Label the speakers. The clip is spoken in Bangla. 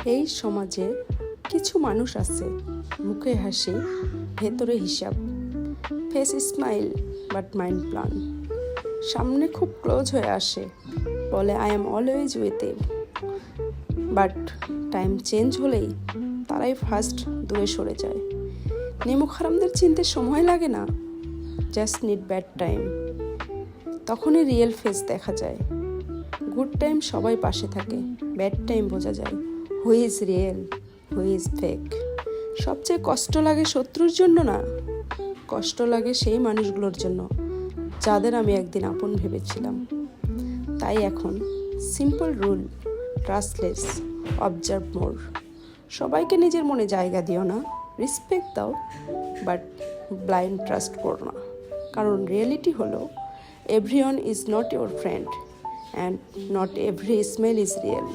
Speaker 1: এই সমাজে কিছু মানুষ আছে, মুখে হাসি, ভেতরে হিসাব, face smile but mind plan. সামনে খুব ক্লোজ হয়ে আসে, বলে I am always with you, but time change হলেই তারাই ফার্স্ট দূরে সরে যায়। নিমুখ হারামদের চিনতে সময় লাগে না, জাস্ট নিড ব্যাড টাইম। তখনই রিয়েল ফেস দেখা যায়। গুড টাইম সবাই পাশে থাকে, ব্যাড টাইম বোঝা যায় who is real, who is fake. সবচেয়ে কষ্ট লাগে শত্রুর জন্য না, কষ্ট লাগে সেই মানুষগুলোর জন্য যাদের আমি একদিন আপন ভেবেছিলাম। তাই এখন সিম্পল রুল, ট্রাস্টলেস, অবজার্ভ মোর। সবাইকে নিজের মনে জায়গা দিও না, রেসপেক্ট দাও, বাট ব্লাইন্ড ট্রাস্ট করো না। কারণ রিয়েলিটি হলো everyone is not your friend and not every smell is real.